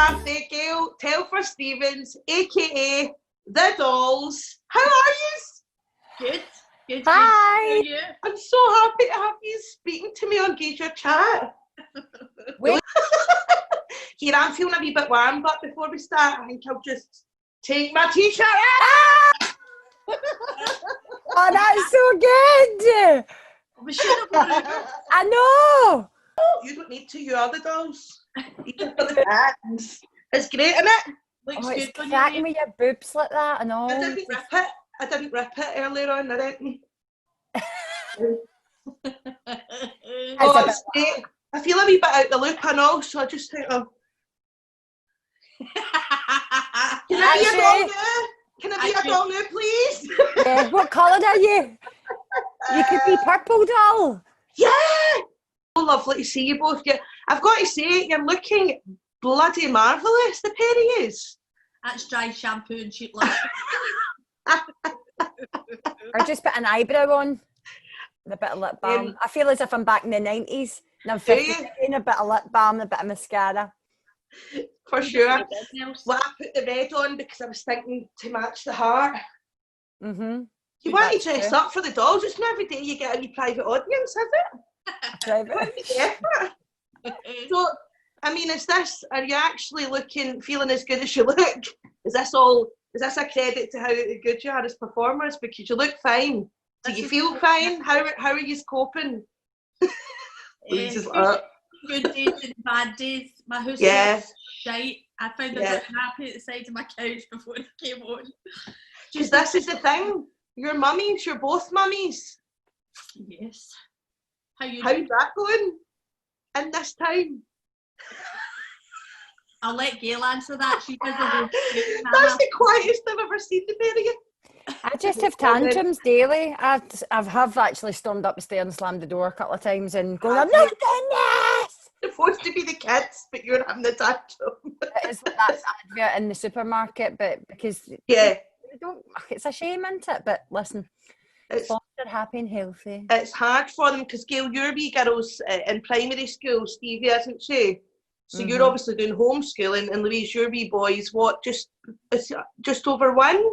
McCarthy, Gayle, Telfer-Stevens, aka the Dolls. How are you? Good. Good. Hi. How are you? I'm so happy to have you speaking to me on Gauge Your Chat. Here, I'm feeling a wee bit warm, but before we start, I think I'll just take my t-shirt off. Oh, that's so good. We should have gone over. I know. You don't need to, you are the Dolls. Even for the fans. It's great, isn't it? Looks Oh, it's good on cracking you. with your boobs like that and all. I didn't rip it earlier on, I didn't. Oh, it's great. I feel a wee bit out the loop and all, so I just think of... Can I be a doll now? Can I be a doll now, please? Yeah, what colour are you? You could be purple doll. Yeah! So lovely to see you both. I've got to say, you're looking bloody marvellous, the pair of yous. That's dry shampoo and cheap lip. Or just put an eyebrow on. And a bit of lip balm. I feel as if I'm back in the 90s. And I'm 50 a bit of lip balm, a bit of mascara. For sure. Well, I put the red on because I was thinking to match the heart. Mm-hmm. You want to dress up for the Dolls? It's not every day you get a wee private audience, is it? Private. So, I mean, are you actually feeling as good as you look? Is this a credit to how good you are as performers? Because you look fine. Do you feel fine? How are you coping? Louise is up. Good days and bad days. My house was shite. I found a bit happy at the side of my couch before it came on. Because this is the thing. You're mummies. You're both mummies. Yes. How's that going in this time? I'll let Gayle answer that. She does the whole That's the quietest I've ever seen the pair of you. I just have tantrums daily. I have actually stormed up the stairs and slammed the door a couple of times and going, I'm not doing this! It's supposed to be the kids, but you're having the tantrum. It is like that advert in the supermarket, but because it's a shame, isn't it? But listen, as long as they're happy and healthy. It's hard for them because, Gayle, your wee girl's in primary school, Stevie, isn't she? So you're obviously doing homeschooling, and Louise, your wee boy's just over 1?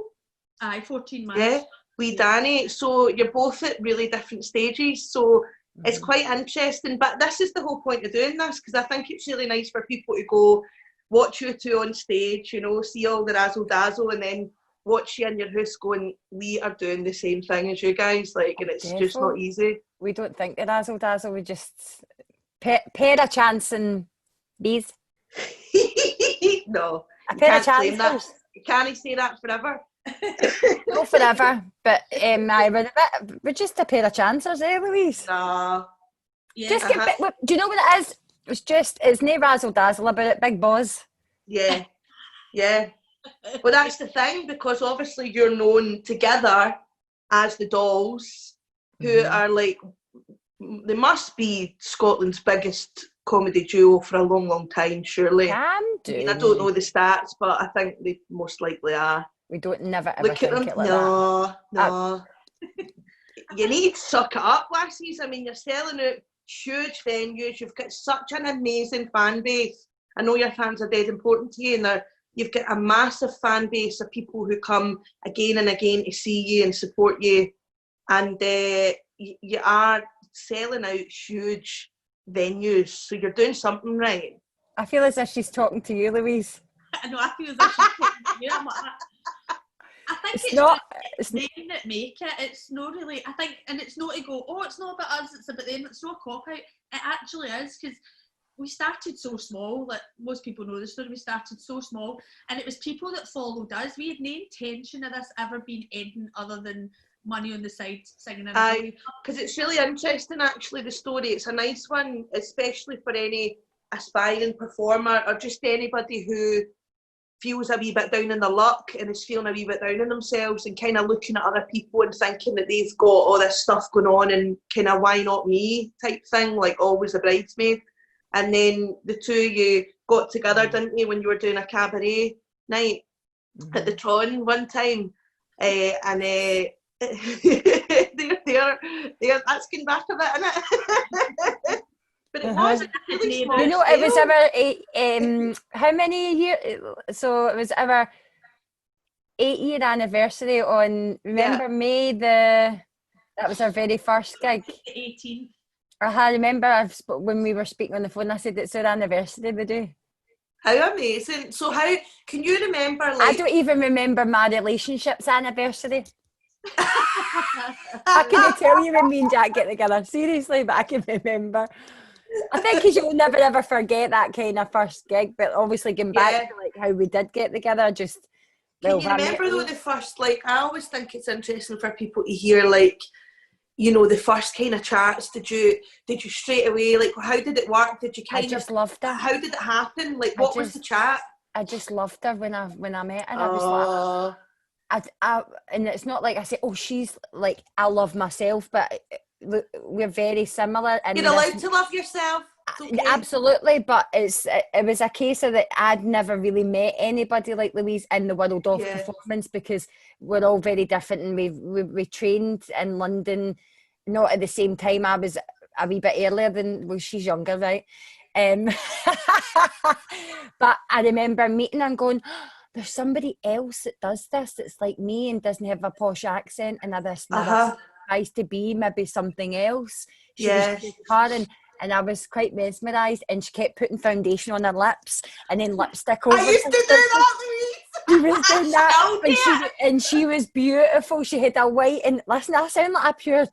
Aye, 14 months. Yeah, wee Danny. So you're both at really different stages. So it's quite interesting. But this is the whole point of doing this, because I think it's really nice for people to go watch you two on stage, see all the razzle dazzle, and then watch you in your house going, we are doing the same thing as you guys, and it's just not easy. We don't think the razzle dazzle, we just pair a chance and these. No, a pair of chances. You can't say that forever. Not forever, but we're just a pair of chancers, Louise? No. Yeah. Just do you know what it is? It's no razzle dazzle about it, big buzz. Yeah. Well, that's the thing, because obviously you're known together as the Dolls, who are they must be Scotland's biggest comedy duo for a long, long time, surely. I don't know the stats, but I think they most likely are. We don't never ever look at them. It like that. No. You need to suck it up, lassies. I mean, you're selling out huge venues. You've got such an amazing fan base. I know your fans are dead important to you, and you've got a massive fan base of people who come again and again to see you and support you. And you are selling out huge venues, so you're doing something right. I feel as if she's talking to you, Louise. I know, I feel as if she's talking to you. I think it's them that make it. It's not really, I think, and it's not to go, it's not about us, it's about them. It's not a cop-out. It actually is, because we started so small, like most people know the story, we started so small, and it was people that followed us. We had no intention of this ever being anything other than money on the side, singing in Aye, because it's really interesting, actually, the story. It's a nice one, especially for any aspiring performer or just anybody who feels a wee bit down in their luck and is feeling a wee bit down in themselves and kind of looking at other people and thinking that they've got all this stuff going on and kind of why not me type thing, like always a bridesmaid. And then the two of you got together, didn't you, when you were doing a cabaret night at the Tron one time, and they're asking back a bit, innit? But it was really small. You know, it was our how many years? So it was our 8-year anniversary on, remember May that was our very first gig. The 18th. I remember when we were speaking on the phone, I said it's our anniversary we do. How amazing. So how, can you remember like... I don't even remember my relationship's anniversary. I couldn't tell you when me and Jack get together, seriously, but I can remember. I think because you'll never ever forget that kind of first gig, but obviously going back to like how we did get together, just... Can you remember though the first, like, I always think it's interesting for people to hear, like, you know, the first kind of chats. Did you straight away, like, how did it work? Did you kind I just loved her. How did it happen? Like, what was the chat? I just loved her when I met her. I was like, and it's not like I say, oh, she's like, I love myself, but we're very similar. And you're allowed to love yourself. Okay. Absolutely, but it was a case of that I'd never really met anybody like Louise in the world of performance, because we're all very different, and we trained in London not at the same time. I was a wee bit earlier than, well, she's younger, right? But I remember meeting her and going, oh, there's somebody else that does this that's like me and doesn't have a posh accent, and this tries to be maybe something else. She was just her, and I was quite mesmerised, and she kept putting foundation on her lips and then lipstick over. I used to do that, Louise. She was doing that, and she was beautiful. She had a white, and listen, I sound like a pure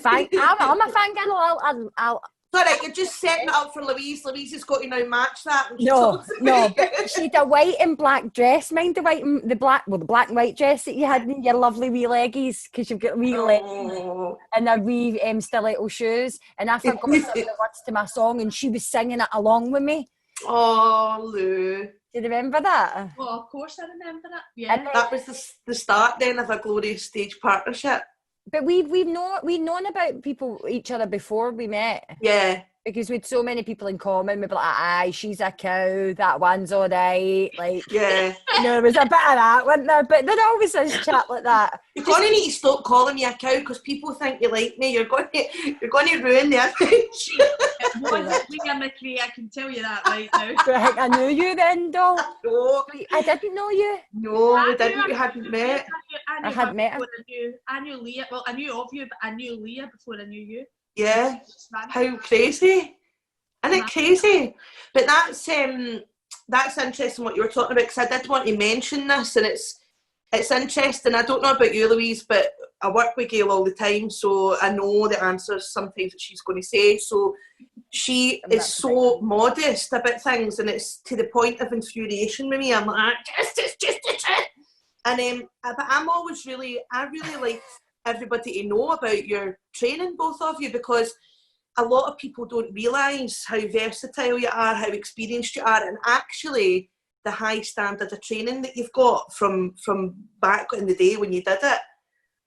fan. I'm a fangirl. Sorry, you're just setting it up for Louise. Louise has got to now match that. No, but she had a white and black dress. Mind the black and white dress that you had in your lovely wee leggies, because you've got wee leggings and a wee stiletto shoes. And I forgot some of the words to my song, and she was singing it along with me. Oh, Lou. Do you remember that? Well, of course I remember it. Yeah. And that was the start then of a glorious stage partnership. But we've known about each other before we met. Yeah. Because we had so many people in common. We'd be like, aye, she's a cow, that one's all right. Like, yeah. There was a bit of that, wasn't there? But there always is chat like that. You're going to need to stop calling me a cow, because people think you like me. You're going to ruin the image. I can tell you that right now. I think I knew you then, Doll. No. I didn't know you. No, we didn't. We hadn't met. I hadn't met her. I knew Leah. Well, I knew of you, but I knew Leah before I knew you. Yeah. How crazy. Isn't it crazy? But that's interesting what you were talking about, because I did want to mention this, and it's interesting. I don't know about you, Louise, but I work with Gayle all the time, so I know the answers sometimes that she's going to say. So she is so modest about things, and it's to the point of infuriation with me. I'm like, just the truth. And but I really like everybody to know about your training, both of you, because a lot of people don't realise how versatile you are, how experienced you are, and actually the high standard of training that you've got from back in the day when you did it.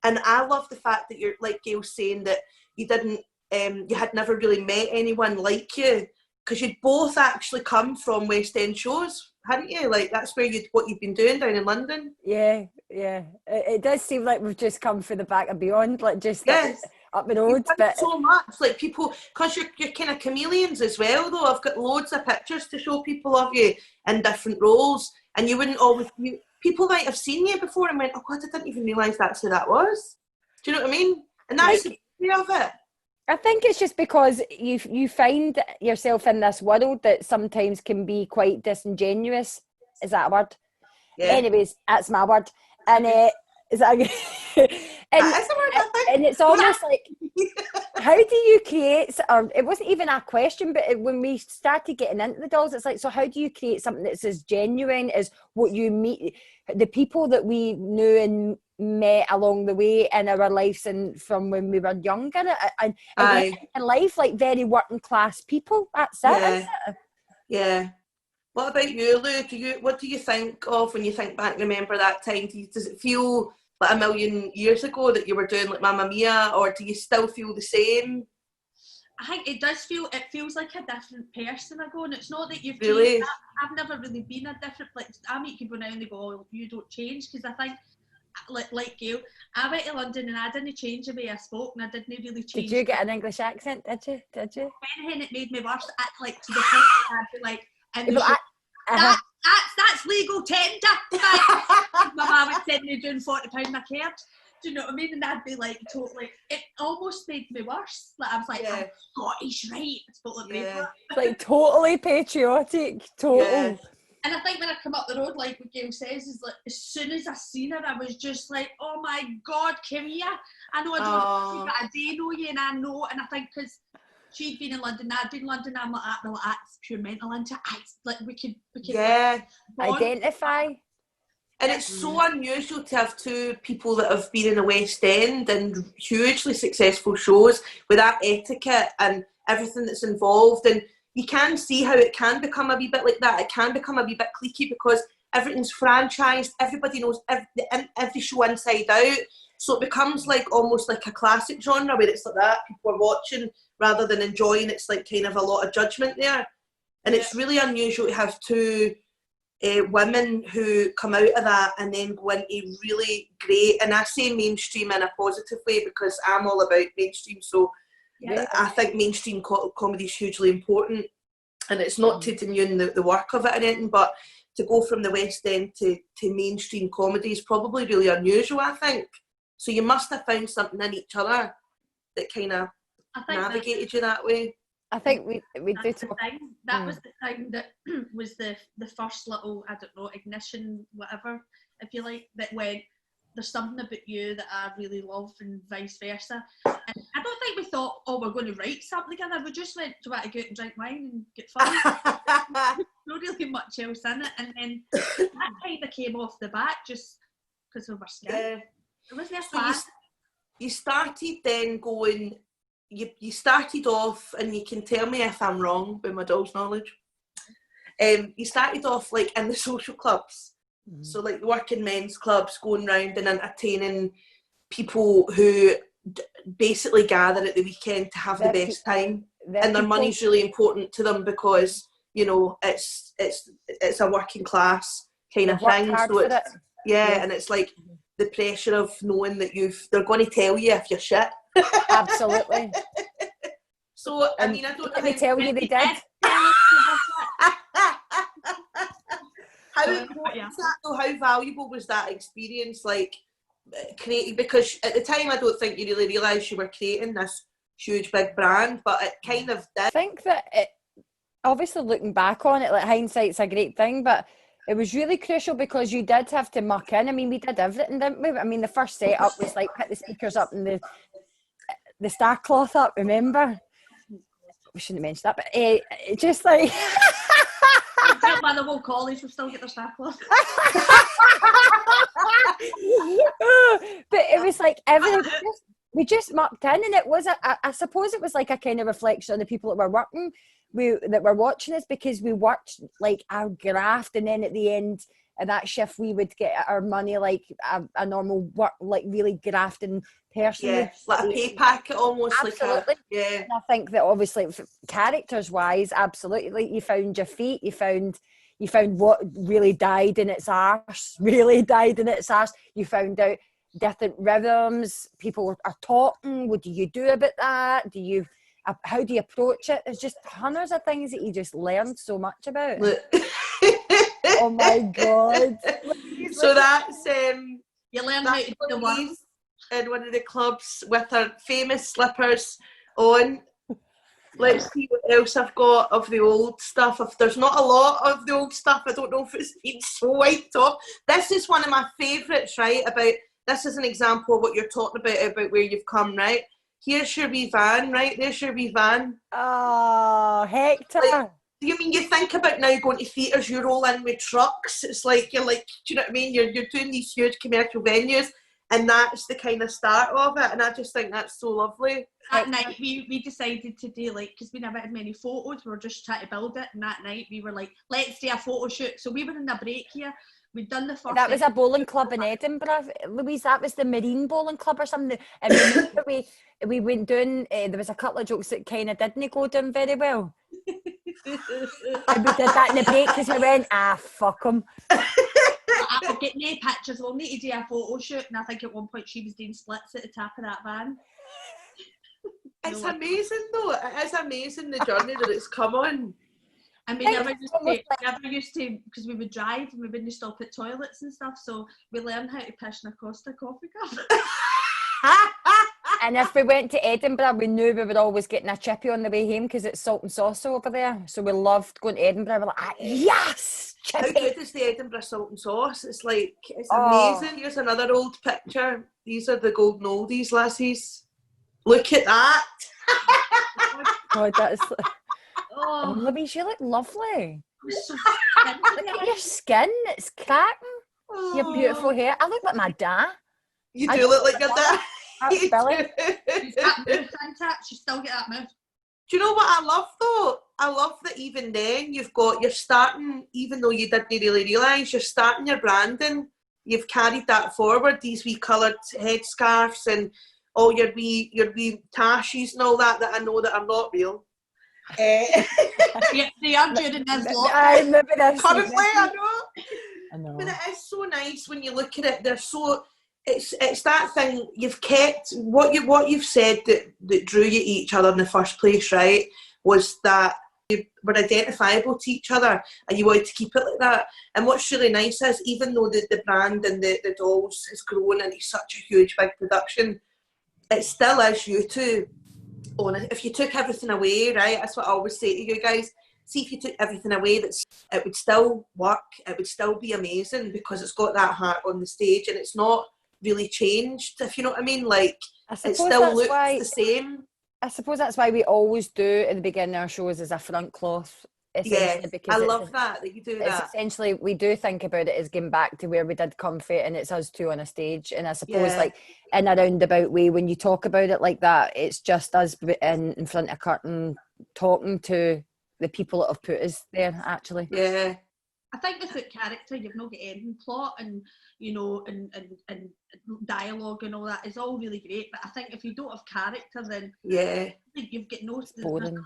And I love the fact that you're, like Gayle saying, that you didn't, you had never really met anyone like you, because you'd both actually come from West End shows, hadn't you? Like, that's where what you've been doing down in London. Yeah. It does seem like we've just come for the back and beyond, like just up the road. But so much, like people, because you're kind of chameleons as well, though. I've got loads of pictures to show people of you in different roles, and you wouldn't always. People might have seen you before and went, "Oh God, I didn't even realise that's who that was." Do you know what I mean? And that's the beauty of it. I think it's just because you find yourself in this world that sometimes can be quite disingenuous. Is that a word? Yeah. Anyways, that's my word. And is that a word, I think. And it's almost like, how do you create, or it wasn't even a question, but when we started getting into the dolls, it's like, so how do you create something that's as genuine as what you meet, the people that we knew and met along the way in our lives and from when we were younger, and in life, like very working class people. That's it, isn't it? Yeah. What about you, Lou? What do you think of when you think back, remember that time? Does it feel like a million years ago that you were doing like Mamma Mia, or do you still feel the same? I think it feels like a different person ago, and it's not that you've changed. I've never really been a different, like, I meet people now and they go, oh, you don't change, because I think like Gayle, I went to London and I didn't change the way I spoke, and I didn't really change. Did you get an English accent? Did you? If anything, it made me worse. Like to the point that I'd be like, and that's legal tender. My mum would send me doing £40 my card. Do you know what I mean? And I'd be like, totally. It almost made me worse. Like I was like, I'm Scottish, right? I spoke like braver. Like totally patriotic, total. Yeah. And I think when I come up the road, like what Gayle says, is like as soon as I seen her, I was just like, oh my God, come here. I know I don't know you, but I do know you, and I know. And I think because she'd been in London, I'd been in London, I'm like, that's pure mental into like we could identify. And it's so unusual to have two people that have been in the West End and hugely successful shows with that etiquette and everything that's involved. And you can see how it can become a wee bit like that. It can become a wee bit cliquey because everything's franchised. Everybody knows every show inside out. So it becomes like almost like a classic genre where it's like that. People are watching rather than enjoying. It's like kind of a lot of judgment there. And it's really unusual to have two women who come out of that and then go into really great, and I say mainstream in a positive way because I'm all about mainstream, so I think mainstream comedy is hugely important, and it's not to demean the work of it or anything, but to go from the West End to mainstream comedy is probably really unusual, I think. So you must have found something in each other that kind of navigated you that way. I think we do talk. That was the thing that was the first little, I don't know, ignition, whatever, if you like, that went, there's something about you that I really love and vice versa. And I don't think we thought, oh, we're going to write something together. We just went, do you want to go out and drink wine and get fun? Not really much else in it. And then that kind of came off the bat just because we were scared. It wasn't a plan. You started then going... You started off, and you can tell me if I'm wrong with my Dolls knowledge. You started off like in the social clubs, so like the working men's clubs, going round and entertaining people who basically gather at the weekend to have the best time, and their money's really important to them because you know it's a working class kind of thing. So it's and it's like the pressure of knowing that they're going to tell you if you're shit. Absolutely. So I mean, I don't know. Let me tell you, they did. How valuable was that experience? Like creating, because at the time I don't think you really realised you were creating this huge big brand, but it kind of did. I think that it, obviously looking back on it, like hindsight's a great thing, but it was really crucial because you did have to muck in. I mean, we did everything, didn't we? I mean, the first setup was like put the speakers up and the star cloth up, remember? We shouldn't mention that, but just like... By the whole college will still get their star cloth. But it was like everything, we just mucked in, and it was, I suppose it was like a kind of reflection on the people that were working, that were watching us, because we worked like our graft, and then at the end of that shift we would get our money like a normal work, like really grafting person. Yeah, like a pay packet almost. Absolutely. Like And I think that obviously characters wise, absolutely, like you found your feet, you found what really died in its arse, you found out different rhythms, people are talking, what do you do about that, how do you approach it? There's just hundreds of things that you just learned so much about. Oh my God. So that's you learn how to do the ones in one of the clubs with her famous slippers on. Let's see what else I've got of the old stuff. If there's not a lot of the old stuff, I don't know if it's been so wiped off. This is one of my favourites, right? This is an example of what you're talking about where you've come, right? Here's your wee van, right? There's your wee van. Oh, Hector. Like, you mean you think about now going to theatres, you roll in with trucks. It's like, you're like, do you know what I mean? You're doing these huge commercial venues, and that's the kind of start of it. And I just think that's so lovely. That night we decided to do, like, because we never had many photos, we were just trying to build it. And that night we were like, let's do a photo shoot. So we were in a break here. We'd done the first. That was a bowling club in Edinburgh, Louise. That was the Marine Bowling Club or something. And remember we went down. There was a couple of jokes that kind of didn't go down very well. And we did that in the break because we went, fuck them. I We'll get no pictures. We'll need to do a photo shoot. And I think at one point she was doing splits at the top of that van. It's amazing though. It is amazing the journey that it's come on. And we never used to, because we would drive and we wouldn't stop at toilets and stuff, so we learned how to piss in a Costa coffee cup. And if we went to Edinburgh, we knew we were always getting a chippy on the way home because it's salt and sauce over there. So we loved going to Edinburgh. We're like, yes, chippy. How good is the Edinburgh salt and sauce? It's like, it's amazing. Here's another old picture. These are the golden oldies, lassies. Look at that. God, that is... Oh, Louise, you look lovely. Look at your skin, it's cracking. Your beautiful hair. I look like my dad. You do look like your dad. That's Billy. She's got mouth intact. She still get that mouth. Do you know what I love though? I love that even then you're starting, even though you didn't really realise, you're starting your branding. You've carried that forward, these wee coloured headscarves and all your wee tashies and all that I know that are not real. Yeah, they are during this lockdown. Currently, I know. But it is so nice when you look at it. They're so. It's that thing you've kept. What you've said that drew you to each other in the first place, right? Was that you were identifiable to each other, and you wanted to keep it like that. And what's really nice is, even though the brand and the dolls has grown and it's such a huge big production, it still is you two. If you took everything away, right, that's what I always say to you guys, see if you took everything away, it would still work, it would still be amazing because it's got that heart on the stage and it's not really changed, if you know what I mean, like it still looks the same. I suppose that's why we always do at the beginning of our shows as a front cloth. Yeah, I love that you do that. It's essentially, we do think about it as getting back to where we did comfy and it's us two on a stage. And I suppose like in a roundabout way, when you talk about it like that, it's just us in front of a curtain talking to the people that have put us there, actually. Yeah. I think without character, you've not got any plot and, you know, and dialogue and all that is all really great. But I think if you don't have character, then I think you've got no...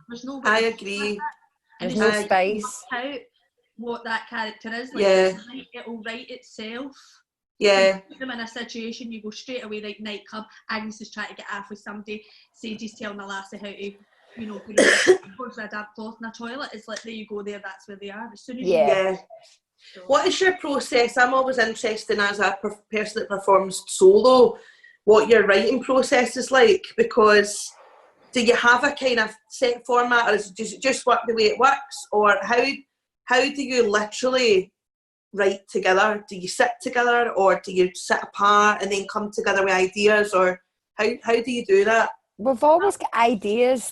There's no... I agree. There's no space. Out what that character is, like it'll write itself. Yeah. Put them in a situation, you go straight away, like nightclub, Agnes is trying to get off with somebody, Sadie's telling the lassie how to, you know, towards a damp cloth in a toilet. It's like, there you go, there, that's where they are. As soon as you so. What is your process? I'm always interested as a person that performs solo, what your writing process is like, because do you have a kind of set format, or does it just work the way it works, or how do you literally write together? Do you sit together, or do you sit apart and then come together with ideas, or how do you do that? We've always got ideas,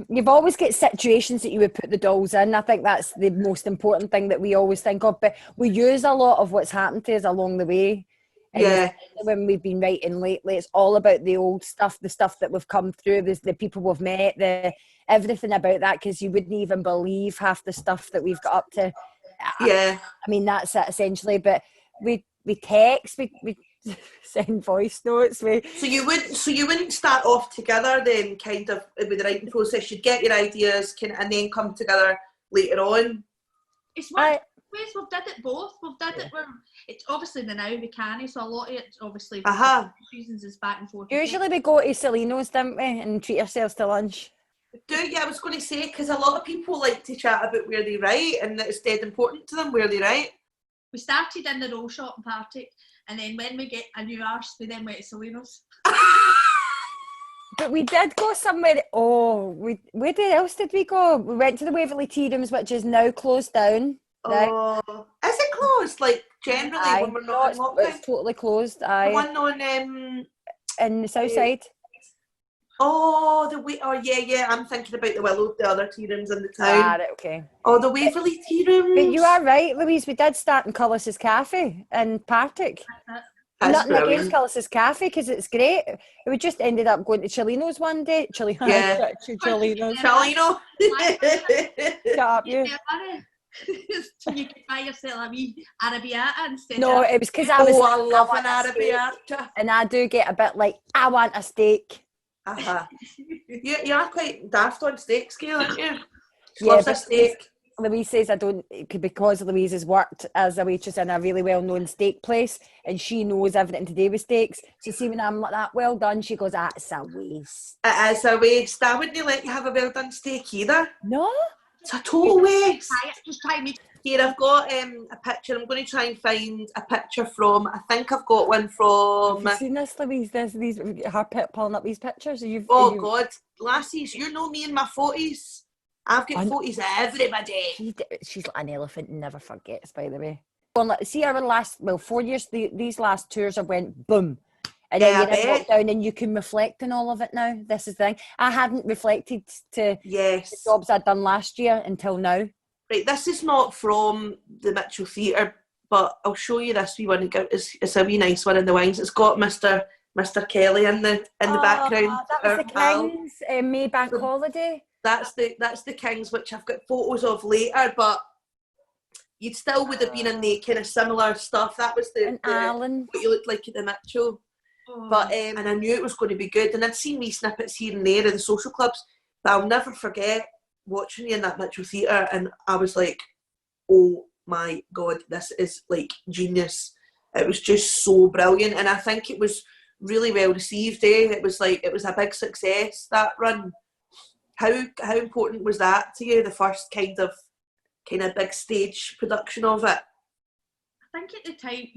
you've always got situations that you would put the dolls in. I think that's the most important thing that we always think of, but we use a lot of what's happened to us along the way. And when we've been writing lately, it's all about the old stuff, the stuff that we've come through, the people we've met, everything about that, because you wouldn't even believe half the stuff that we've got up to. I mean, that's it essentially. But we text, we send voice notes. So you wouldn't start off together then, kind of with the writing process. You'd get your ideas, and then come together later on. It's what we've did it both. We've did it where it's obviously the now we can, so a lot of it obviously reasons is back and forth. Usually we go to Celino's, don't we, and treat ourselves to lunch. I was going to say, because a lot of people like to chat about where they write, and it's dead important to them where they write. We started in the roll shop in Partick, and then when we get a new arse, we then went to Celino's. But we did go somewhere. Where else did we go? We went to the Waverley Tea Rooms, which is now closed down. Oh, is it closed? Like generally when we're not in lockdown? It's totally closed. The one on in the south side. Oh, I'm thinking about the other tea rooms in the town. Right, okay. Oh, the Waverley tea rooms. But you are right, Louise. We did start in Cullis's Cafe in Partick. Nothing against Cullis's Cafe, because it's great. We just ended up going to Chilino's one day. Chilino. Shut up, you. So you could buy yourself a wee Arabiata instead. No, it was because I was. I love an Arabiata. And I do get a bit like, I want a steak. You are quite daft on steaks, Gayle, aren't you? She loves a steak. Louise says because Louise has worked as a waitress in a really well-known steak place and she knows everything to do with steaks. So see, when I'm like that, well done, she goes, it's a waste. It is a waste. I wouldn't let you have a well done steak either. No? It's a total waste. Just try me. Here, I've got a picture. I'm going to try and find a picture from, I think I've got one from... Have you seen this, Louise? Her pulling up these pictures? God, lassies, you know me in my 40s. I've got 40s everybody. She's like an elephant and never forgets, by the way. Well, see, our last 4 years, these last tours have went boom. And then you're in lockdown and you can reflect on all of it now. This is the thing. I hadn't reflected to the jobs I'd done last year until now. Right, this is not from the Mitchell Theatre, but I'll show you this wee one. It's a wee nice one in the wings. It's got Mr. Kelly in the background. That was the Kings May Bank Holiday. That's the Kings, which I've got photos of later, but you still would have been in the kind of similar stuff. That was Alan. What you looked like at the Mitchell. But and I knew it was going to be good, and I'd seen wee snippets here and there of the social clubs, but I'll never forget watching you in that Mitchell Theatre, and I was like, oh my God, this is like genius. It was just so brilliant, and I think it was really well received. It was a big success, that run. How important was that to you, the first kind of big stage production of it? I think at the time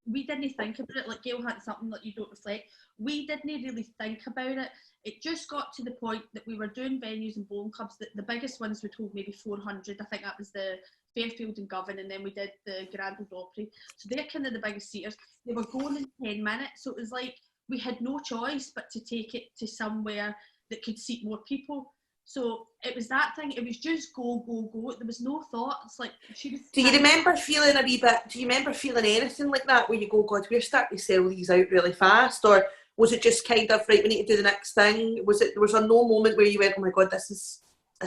we didn't think about it. Like Gayle had something that you don't reflect. We didn't really think about it. It just got to the point that we were doing venues and bowling clubs. That the biggest ones we told maybe 400. I think that was the Fairfield and Govan, and then we did the Grand Ole Opry. So they're kind of the biggest seaters. They were going in 10 minutes, so it was like we had no choice but to take it to somewhere that could seat more people. So it was that thing. It was just go, go, go. There was no thought. It's like Do you remember feeling anything like that where you go, God, we're starting to sell these out really fast? Or was it just kind of, right, we need to do the next thing? Was there no moment where you went, oh my God, this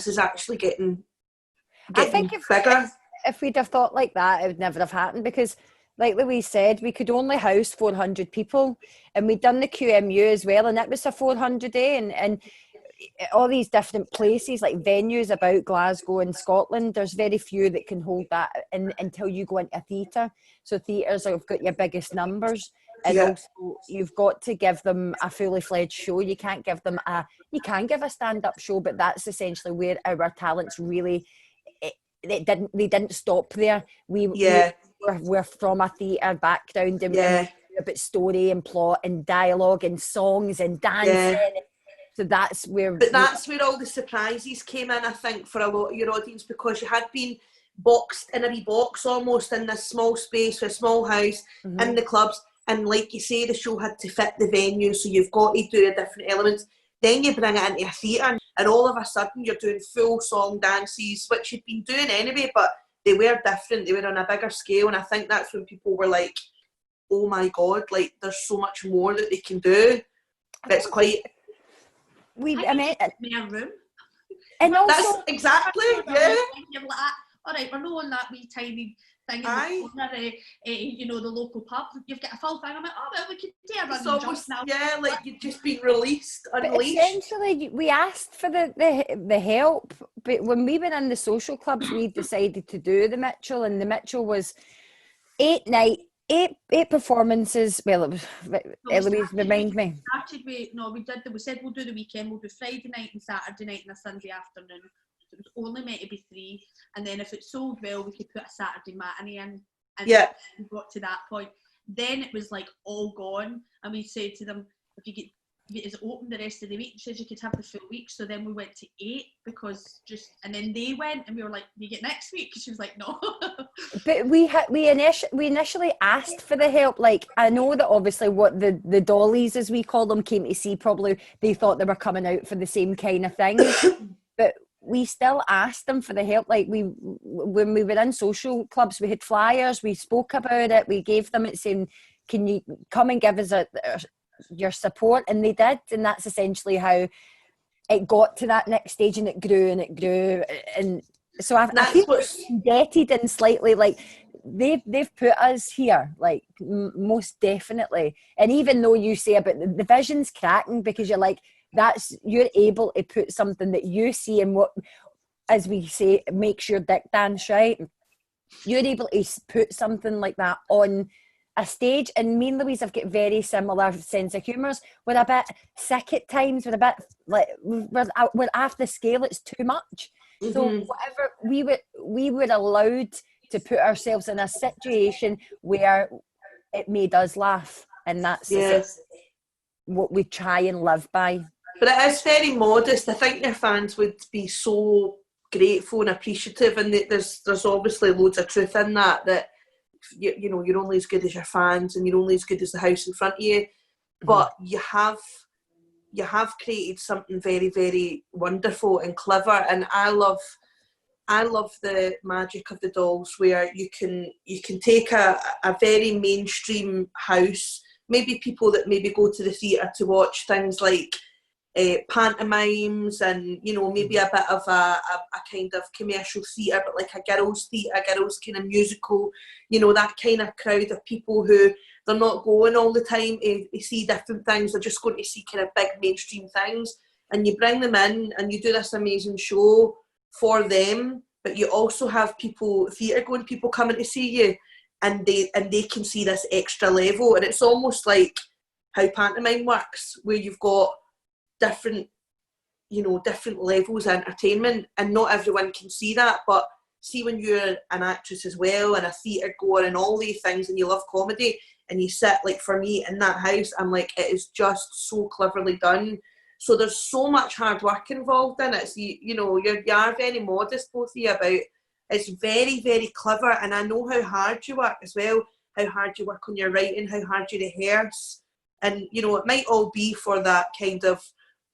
is actually getting I think bigger? If we'd have thought like that, it would never have happened, because like Louise said, we could only house 400 people, and we'd done the QMU as well, and it was a 400 day, and all these different places, like venues about Glasgow and Scotland, there's very few that can hold that until you go into a theatre. So theatres have got your biggest numbers, and also you've got to give them a fully fledged show. You can't give them you can give a stand-up show, but that's essentially where our talents really they didn't stop there. We're from a theatre background, and we're about story and plot and dialogue and songs and dancing. So that's where... But that's where all the surprises came in, I think, for a lot of your audience, because you had been boxed in a wee box almost in this small space, or a small house, in the clubs. And like you say, the show had to fit the venue, so you've got to do the different elements. Then you bring it into a theatre, and all of a sudden you're doing full song dances, which you'd been doing anyway, but they were different. They were on a bigger scale, and I think that's when people were like, oh my God, like there's so much more that they can do. It's quite... I mean, a room. And also, that's exactly, You're like, all right, we're not on that wee tiny thing in the corner, you know, the local pub. You've got a full thing. I'm like, oh, well, we could do a run almost now. Yeah, like you've just been unleashed. Essentially, we asked for the help, but when we were in the social clubs, we decided to do the Mitchell, and the Mitchell was 8 performances. Well, it was, Eloise, remind me. We said we'll do the weekend. We'll do Friday night and Saturday night and a Sunday afternoon. It was only meant to be 3, and then if it sold well, we could put a Saturday matinee in. And we got to that point. Then it was like all gone, and we said to them, if you get is open the rest of the week, she says you could have the full week. So then we went to 8 and then they went, and we were like, you get next week? She was like, no. But we initially asked for the help. Like, I know that obviously what the Dollies, as we call them, came to see, probably they thought they were coming out for the same kind of thing. But we still asked them for the help. Like, when we were in social clubs, we had flyers, we spoke about it, we gave them it saying, can you come and give us your support? And they did, and that's essentially how it got to that next stage, and it grew and so I feel indebted and slightly like they've put us here, like most definitely. And even though you say about the vision's cracking, because you're like, you're able to put something that you see and what as we say, makes your dick dance, right? You're able to put something like that on a stage, and me and Louise have got very similar sense of humours. We're a bit sick at times. We're a bit like we're off the scale. It's too much. So whatever we were allowed to put ourselves in a situation where it made us laugh, and that's what we try and live by. But it is very modest. I think your fans would be so grateful and appreciative, and there's obviously loads of truth in that you know, you're only as good as your fans and you're only as good as the house in front of you. But you have created something very, very wonderful and clever, and I love the magic of the Dolls, where you can take a very mainstream house, maybe people that maybe go to the theatre to watch things like pantomimes and, you know, maybe a bit of a kind of commercial theatre, but like a girls' theatre, a girls' kind of musical, you know, that kind of crowd of people who they're not going all the time to see different things, they're just going to see kind of big mainstream things, and you bring them in and you do this amazing show for them, but you also have people, theatre-going people coming to see you, and they can see this extra level, and it's almost like how pantomime works, where you've got different levels of entertainment, and not everyone can see that. But see, when you're an actress as well and a theatre goer and all these things, and you love comedy, and you sit, like for me, in that house, I'm like, it is just so cleverly done. So there's so much hard work involved in it. So you are very modest, both of you, about it's very, very clever, and I know how hard you work as well, how hard you work on your writing, how hard you rehearse, and you know, it might all be for that kind of,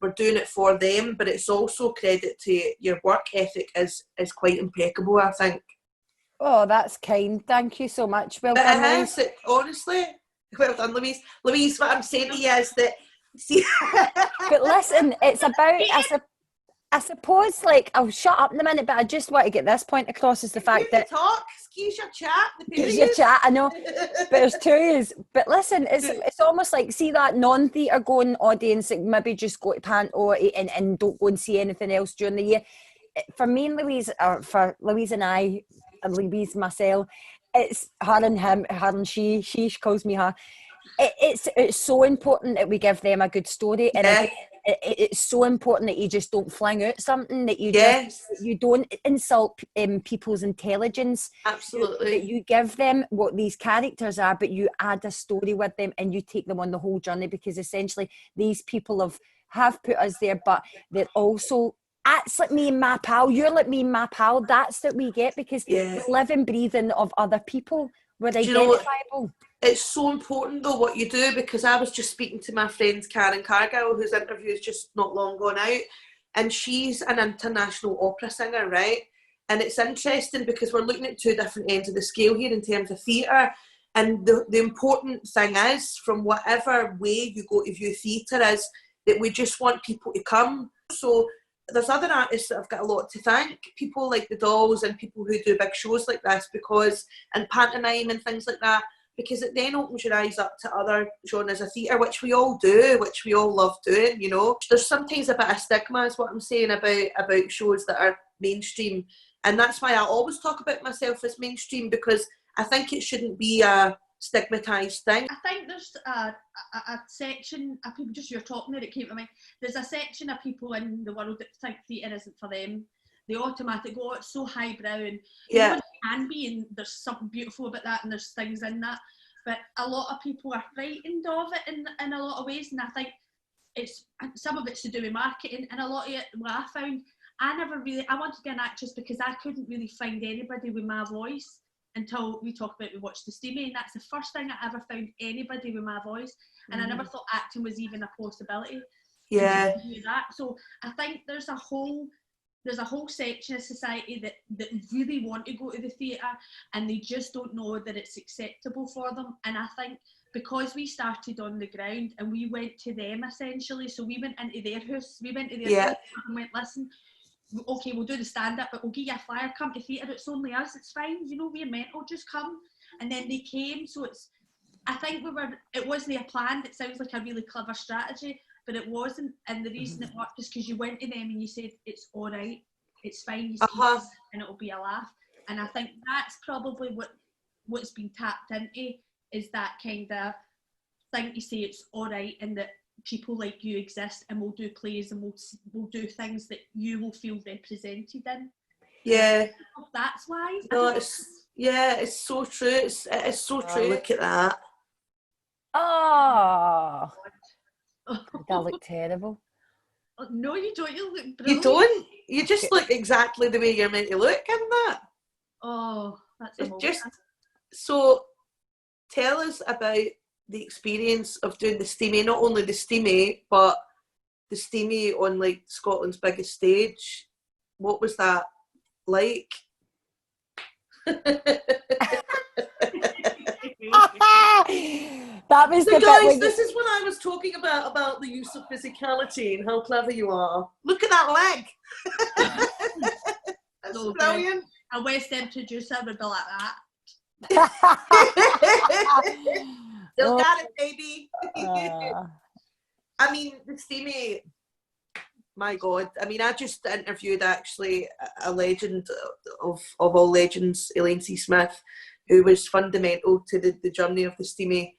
we're doing it for them, but it's also credit to your work ethic is quite impeccable, I think. Oh, that's kind. Thank you so much. Well but done, it Louise. is, honestly. Well done, Louise. Louise, what I'm saying to you is that, see... But listen, it's about, I suppose, like, I'll shut up in a minute, but I just want to get this point across, is the fact that... talk, excuse your chat. Excuse your chat, I know, but there's two is. But listen, it's almost like, see that non-theatre going audience that maybe just go to panto and don't go and see anything else during the year. For me and Louise, or for Louise and I, and Louise myself, it's her and him, her and she calls me her. It's so important that we give them a good story, and again, it's so important that you just don't fling out something, that you you don't insult people's intelligence. Absolutely. That you give them what these characters are, but you add a story with them and you take them on the whole journey, because essentially these people have put us there, but they're also, that's like me and my pal, you're like me and my pal, that's what we get, because we live and breathe in of other people. We're identifiable. It's so important though what you do, because I was just speaking to my friend Karen Cargill, whose interview is just not long gone out, and she's an international opera singer, right? And it's interesting because we're looking at two different ends of the scale here in terms of theatre, and the important thing is, from whatever way you go to view theatre, is that we just want people to come. So there's other artists that have got a lot to thank, people like the Dolls and people who do big shows like this, and pantomime and things like that, because it then opens your eyes up to other genres of theatre, which we all do, which we all love doing, you know. There's sometimes a bit of stigma, is what I'm saying, about shows that are mainstream, and that's why I always talk about myself as mainstream, because I think it shouldn't be a stigmatised thing. I think there's a section of people, just you're talking there, it came to mind, there's a section of people in the world that think theatre isn't for them. They automatically go, oh, it's so highbrow, and you know, it can be, and there's something beautiful about that, and there's things in that, but a lot of people are frightened of it in a lot of ways, and I think some of it's to do with marketing, and a lot of it, what I found, I wanted to be an actress because I couldn't really find anybody with my voice until we watched the Steamy, and that's the first thing I ever found anybody with my voice, and I never thought acting was even a possibility. Yeah. To do that. So I think there's a whole section of society that really want to go to the theatre, and they just don't know that it's acceptable for them. And I think because we started on the ground and we went to them essentially, so we went into their house, house and went, listen, okay, we'll do the stand-up, but we'll give you a flyer, come to theatre, it's only us, it's fine, you know, we're mental, just come. And then they came, so I think it wasn't a plan, it sounds like a really clever strategy, but it wasn't, and the reason it worked is because you went to them and you said, it's all right. It's fine, you see, and it'll be a laugh. And I think that's probably what's been tapped into, is that kind of thing to say it's all right and that people like you exist and we'll do plays and we'll do things that you will feel represented in. Yeah. That's why. No, it's so true. It's so true. Look at that. Oh, that look terrible. No, you don't. You look brilliant. You don't. You just look exactly the way you're meant to look, isn't that? Oh, that's it's just. So, tell us about the experience of doing the Steamy. Not only the Steamy, but the Steamy on like Scotland's biggest stage. What was that like? That was so the guys, this is what I was talking about the use of physicality and how clever you are. Look at that leg. That's so brilliant. A West End producer would be like that. Still got it, baby. I mean, the Steamy, my God. I mean, I just interviewed actually a legend of all legends, Elaine C. Smith, who was fundamental to the journey of the Steamy.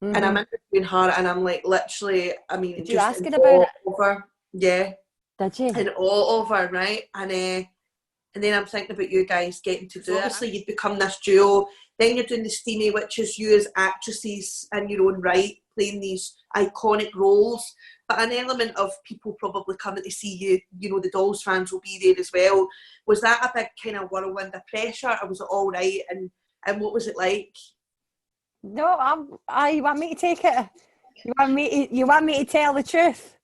Mm-hmm. And I'm interviewing her and I'm like, literally, I mean, did just you asking about it? Over. Yeah. Did you? And all over, right? And then I'm thinking about you guys getting to do it. Obviously, you've become this duo. Then you're doing the Steamy, which is you as actresses in your own right, playing these iconic roles. But an element of people probably coming to see you, you know, the Dolls fans will be there as well. Was that a big kind of whirlwind of pressure, or was it all right? And what was it like? No, you want me to take it? You want me to tell the truth?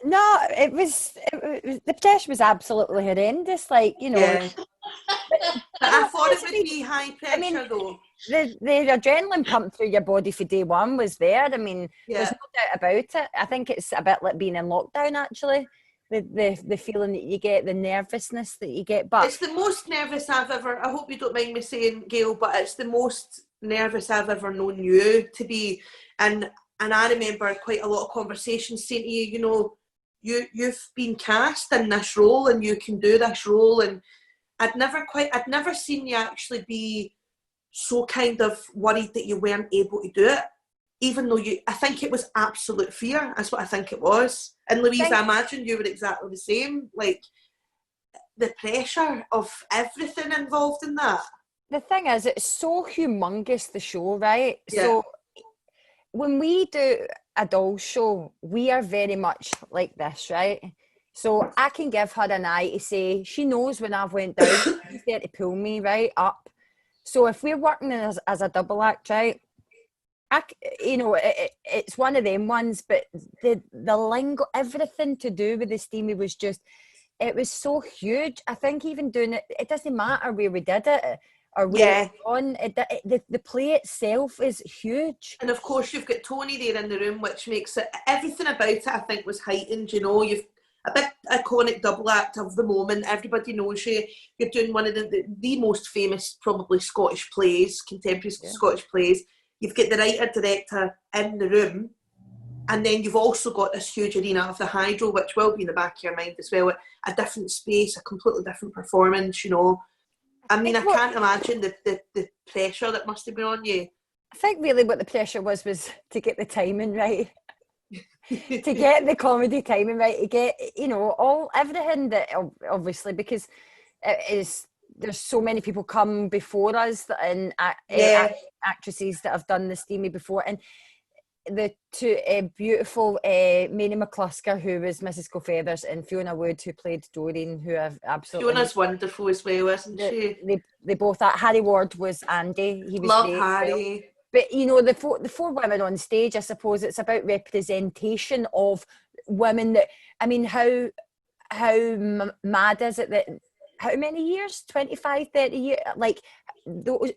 No, it was the pressure was absolutely horrendous. Like, you know. Yeah. But I thought it would be high pressure, though. The adrenaline pump through your body for day one was there. I mean, there's no doubt about it. I think it's a bit like being in lockdown, actually. The feeling that you get, the nervousness that you get. But it's the most nervous I've ever, I hope you don't mind me saying, Gayle, but it's the most nervous I've ever known you to be. And I remember quite a lot of conversations saying to you, you know, you've been cast in this role and you can do this role. And I'd never seen you actually be so kind of worried that you weren't able to do it, even though I think it was absolute fear. That's what I think it was. And Louise, I imagine you were exactly the same, like the pressure of everything involved in that. The thing is, it's so humongous, the show, right? Yeah. So when we do a Dolls show, we are very much like this, right? So I can give her an eye to say, she knows when I've went down, she's there to pull me right up. So if we're working as a double act, right, it's one of them ones, but the lingo, everything to do with the Steamy was just, it was so huge. I think even doing it, it doesn't matter where we did it or where it's on. The play itself is huge. And of course, you've got Tony there in the room, which makes it, everything about it, I think, was heightened. You know, you've a big iconic double act of the moment. Everybody knows you. You're doing one of the most famous, probably, Scottish plays, contemporary Scottish plays. You've got the writer-director in the room, and then you've also got this huge arena of the Hydro, which will be in the back of your mind as well. A different space, a completely different performance, you know. I mean, I can't imagine the pressure that must have been on you. I think really what the pressure was to get the timing right. To get the comedy timing right, to get, you know, everything that, obviously, because there's so many people come before us and actresses that have done the Steamy before, and the two beautiful Mary McClusker, who was Mrs. Feathers, and Fiona Wood, who played Doreen, who have absolutely... Fiona's wonderful as well, isn't she? They both... Harry Ward was Andy. He was Love great. Harry. But, you know, the four women on stage, I suppose it's about representation of women that... I mean, how mad is it that... How many years? 25, 30 years? Like,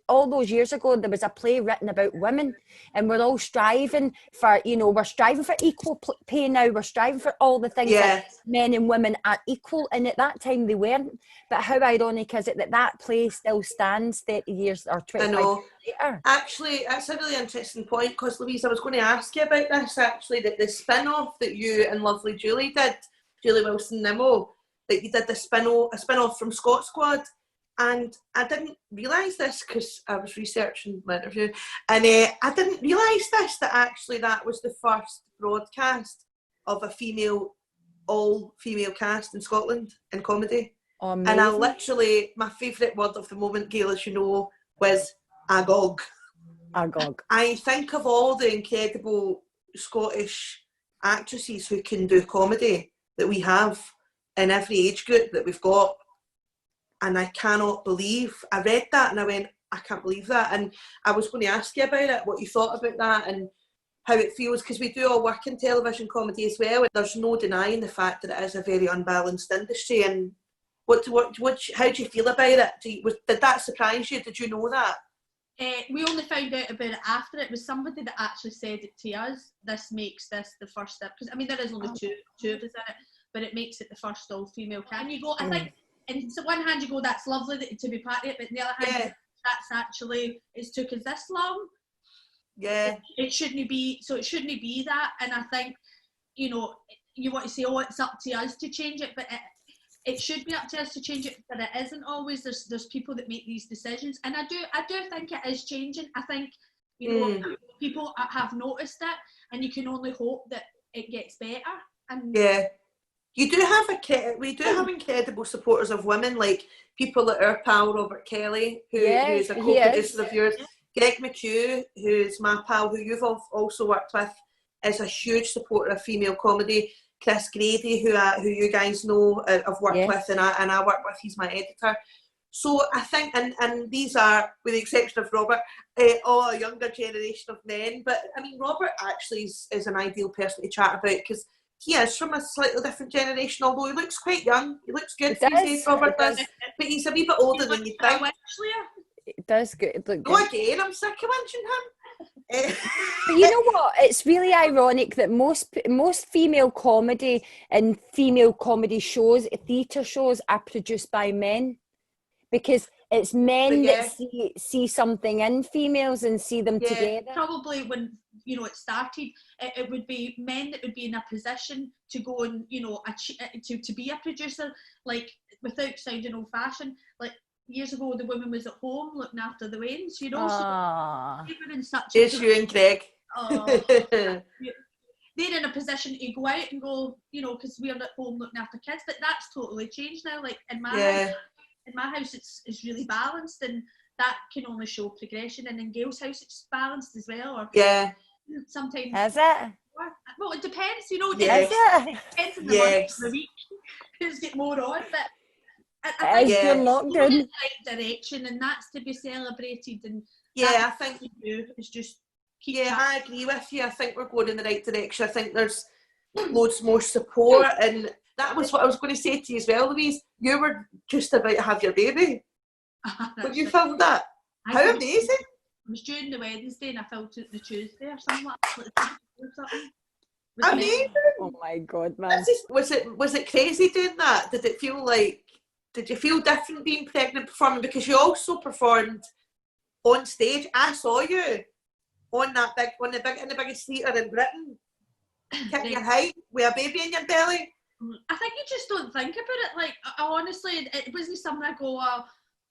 all those years ago, there was a play written about women, and we're all striving for, you know, we're striving for equal pay now. We're striving for all the things that men and women are equal, and at that time they weren't. But how ironic is it that play still stands 30 years or 25 years later? Actually, that's a really interesting point, because, Louise, I was going to ask you about this, actually, that the spin-off that you and lovely Julie did Julie Wilson-Nimmo, that you did a spin-off from Scot Squad. And I didn't realise this because I was researching my interview, and I didn't realise this, that actually that was the first broadcast of a all-female cast in Scotland in comedy. Amazing. And I literally, my favourite word of the moment, Gayle, as you know, was agog. Agog. I think of all the incredible Scottish actresses who can do comedy that we have in every age group that we've got. And I cannot believe, I read that and I went, I can't believe that. And I was going to ask you about it, what you thought about that and how it feels, because we do all work in television comedy as well. And there's no denying the fact that it is a very unbalanced industry. And how do you feel about it? Did that surprise you? Did you know that? We only found out about it after. It was somebody that actually said it to us. This makes this the first step. Because, I mean, there is only two of us in it, but it makes it the first all-female cast. And you go, I think, and so one hand you go, that's lovely to be part of it, but on the other hand, that's actually, it's took us this long. Yeah. It shouldn't be, so it shouldn't be that. And I think, you know, you want to say, oh, it's up to us to change it, but it should be up to us to change it, but it isn't always. There's people that make these decisions, and I do think it is changing. I think, you know, people have noticed it, and you can only hope that it gets better. And yeah. We do have incredible supporters of women, like people like our pal Robert Kelly, who's a co-producer of yours. Greg McHugh, who's my pal, who you've also worked with, is a huge supporter of female comedy. Chris Grady, who you guys know, I've worked with, and I work with. He's my editor. So I think, and these are, with the exception of Robert, all a younger generation of men. But I mean, Robert actually is an ideal person to chat about because he is from a slightly different generation, although he looks quite young. He looks good these days, Robert does. But he's a wee bit older than you think. It does look good. Go again, I'm sick of mentioning him. But you know what? It's really ironic that most female comedy and female comedy shows, theatre shows, are produced by men. Because it's men that see something in females and see them together. Probably when, you know, it started, it would be men that would be in a position to go and, you know, to be a producer, like, without sounding old-fashioned. Like, years ago, the woman was at home looking after the Waynes, you know. So they were in such It's you and Greg. They're in a position to go out and go, you know, because we're at home looking after kids. But that's totally changed now. Like, in my house, it's really balanced, and that can only show progression. And in Gayle's house, it's balanced as well. Or sometimes. Is it? Well, it depends, you know. It depends on the month of the week. Who's get more on, but I think it's going in the right direction, and that's to be celebrated. And I think it's just I agree with you. I think we're going in the right direction. I think there's loads more support, and that was what I was going to say to you as well, Louise. You were just about to have your baby when you filmed that. How amazing! It was during the Wednesday, and I filmed it the Tuesday or something like that. Amazing! Oh my God, man! Was it crazy doing that? Did you feel different being pregnant performing? Because you also performed on stage. I saw you on the biggest theatre in Britain. Kept your height with a baby in your belly. I think you just don't think about it. Like, I honestly, it wasn't something I go,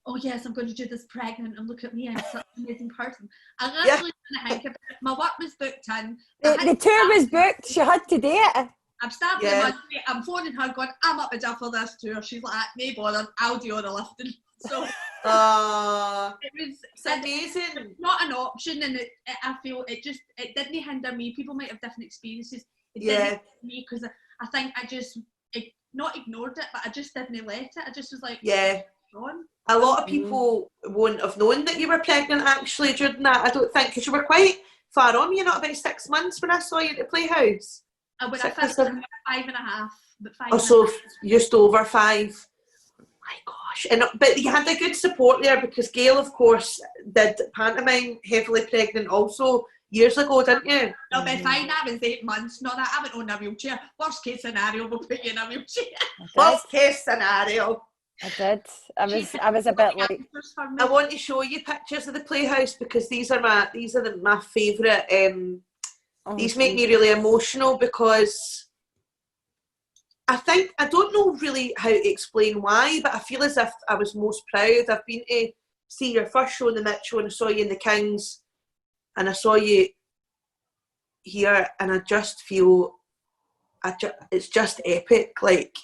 oh yes, I'm going to do this pregnant, and look at me, I'm such an amazing person. I literally didn't think about it. My work was booked in. The tour was booked. She had to do it. I'm starting on Monday. I'm phoning her going, I'm up with her for this tour. She's like, no bother, I'll do all the lifting. So it was amazing. Not an option, and I feel it didn't hinder me. People might have different experiences. It didn't hinder me because I think I just not ignored it, but I just didn't let it. I just was like, on. A lot of people won't have known that you were pregnant actually during that. I don't think, because you were quite far on. You're not about 6 months when I saw you at the Playhouse. When I finished 5.5, but 5. So just over 5. My gosh! But you had a good support there because Gayle, of course, did pantomime heavily pregnant also years ago, didn't you? No, but fine. I was 8 months. No, that I went on a wheelchair. Worst case scenario, we'll put you in a wheelchair. Worst case scenario. I did. I was a bit like. I want to show you pictures of the Playhouse because these are my favourite. These make me really emotional because I think, I don't know really how to explain why, but I feel as if I was most proud. I've been to see your first show in the Mitchell, and I saw you in the Kings, and I saw you here, and I just feel, it's just epic. Like,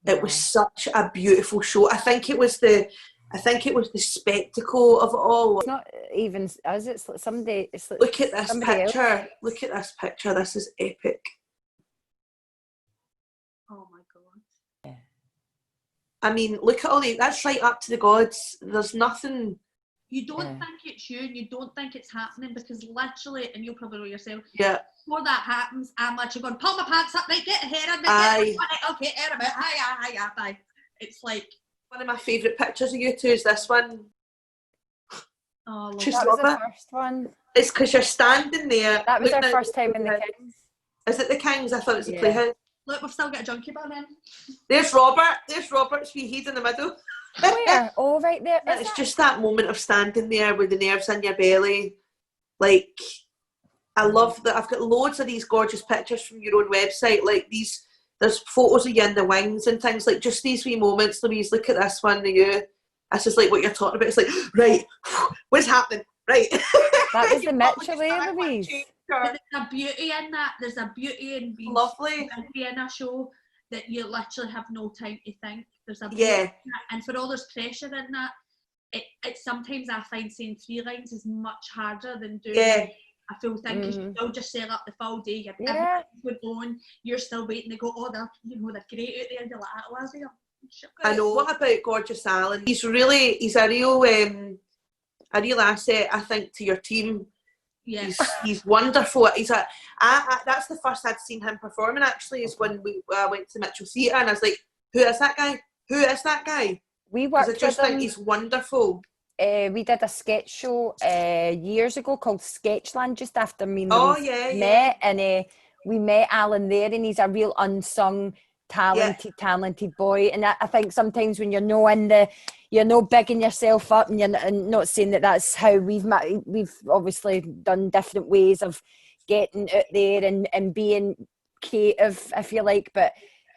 it was such a beautiful show. I think it was the spectacle of it all. It's not even us, it's like somebody. It's like look at this picture. Else. Look at this picture. This is epic. Oh my god. Yeah. I mean, look at all the, that's right up to the gods. There's nothing. You don't think it's you, and you don't think it's happening, because literally, and you'll probably know yourself, before that happens, I'm literally going, pull my pants up, right, get the hair in, right, okay, air about, hi. It's like, one of my favourite pictures of you two is this one. oh, look, that was the first one. It's because you're standing there. That was our first time in the Kings. Is it the Kings? I thought it was the Playhouse. Look, we've still got a junkie bar then. There's Robert. There's Robert's wee head in the middle. Where? Oh, right there. It's just that moment of standing there with the nerves in your belly. Like, I love that. I've got loads of these gorgeous pictures from your own website. Like these, there's photos of you in the wings and things. Like just these wee moments. Louise, look at this one of you. This is like what you're talking about. It's like, right, what's happening? Right. That was the Mitchell, Louise. There's a beauty in that. There's a beauty in being lovely in a show that you literally have no time to think. There's a beauty in that. And for all there's pressure in that, it sometimes I find saying 3 lines is much harder than doing a full thing, because you still just set up the full day. Everything's going on. You're still waiting to go. Oh, they're they're great out there. And you're like, oh, is there? I know. What about Gorgeous Alan? He's a real asset, I think, to your team. Yeah. He's wonderful. That's the first I'd seen him performing, actually, is when we went to Mitchell Theatre, and I was like, who is that guy? Who is that guy? We worked with him. I just think he's wonderful. We did a sketch show years ago called Sketchland, just after me and Louise met, and we met Alan there, and he's a real unsung, talented boy. And I think sometimes when you're not bigging yourself up, and you're not saying that that's how we've met. We've obviously done different ways of getting out there and being creative, if you like, but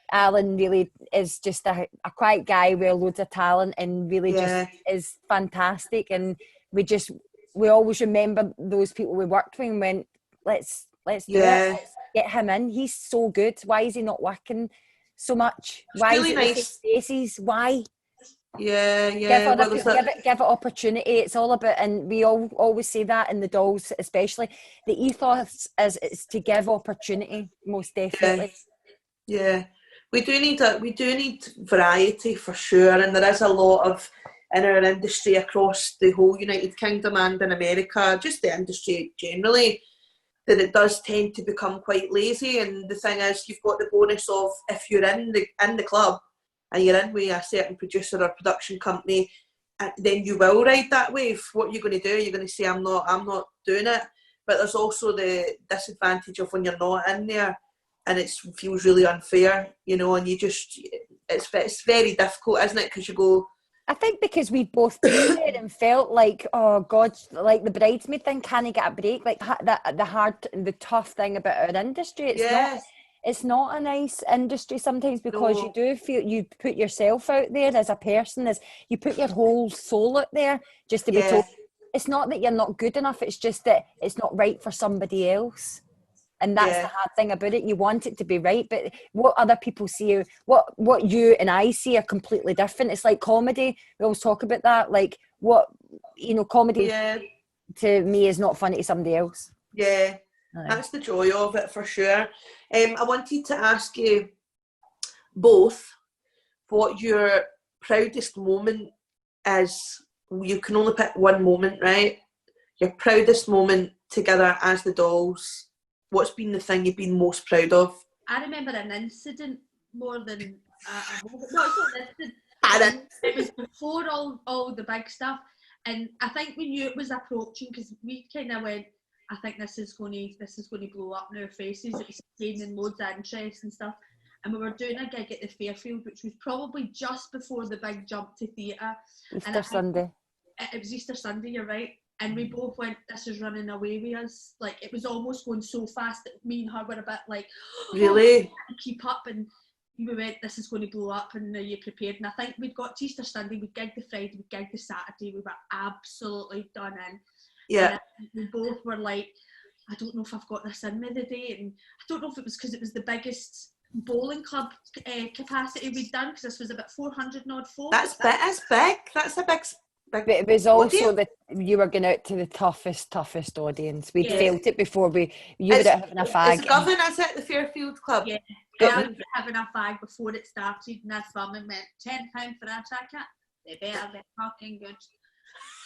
Alan really is just a quiet guy with loads of talent, and really just is fantastic. And we always remember those people we worked with and went, let's do it. Let's get him in. He's so good. Why is he not working so much? Why really is it nice spaces? Why? Give it opportunity. It's all about, and we always say that in the Dolls, especially the ethos is to give opportunity, most definitely. We do need variety for sure, and there is a lot of in our industry across the whole United Kingdom and in America, just the industry generally, that it does tend to become quite lazy. And the thing is, you've got the bonus of, if you're in the club and you're in with a certain producer or production company, then you will ride that wave. What you're going to do, you're going to say, I'm not doing it. But there's also the disadvantage of when you're not in there, and it feels really unfair, and you just, it's very difficult, isn't it? Because you go... I think because we've both been there and felt like, oh God, like the bridesmaid thing, can I get a break? Like the tough thing about our industry. It's not a nice industry sometimes, because you do feel you put yourself out there as a person, as you put your whole soul out there just to be told. It's not that you're not good enough, it's just that it's not right for somebody else. And that's the hard thing about it. You want it to be right, but what other people see, what you and I see are completely different. It's like comedy. We always talk about that. Like comedy to me is not funny to somebody else. Yeah, that's the joy of it for sure. I wanted to ask you both what your proudest moment is. You can only pick one moment, right? Your proudest moment together as the Dolls. What's been the thing you've been most proud of? I remember an incident more than a moment. No, it's not an incident. It was before all the big stuff, and I think we knew it was approaching, because we kind of went, I think this is going to blow up in our faces. It's gaining loads of interest and stuff. And we were doing a gig at the Fairfield, which was probably just before the big jump to theatre. Easter Sunday. It was Easter Sunday, you're right. And we both went, this is running away with us. Like, it was almost going so fast that me and her were a bit like, really? Keep up. And we went, this is going to blow up, and are you prepared? And I think we'd got to Easter Sunday, we gigged the Friday, we gigged the Saturday, we were absolutely done in. Yeah. And we both were like, I don't know if I've got this in me the day, and I don't know if it was because it was the biggest bowling club capacity we'd done, because this was about 400 and odd folk. That's big. That's a big. But it was also that you were going out to the toughest audience. We'd felt it before you were out having a fag. It's Govan, is it, the Fairfield Club? Yeah, I was having a fag before it started, and that's why went £10 for a ticket. They better be fucking good.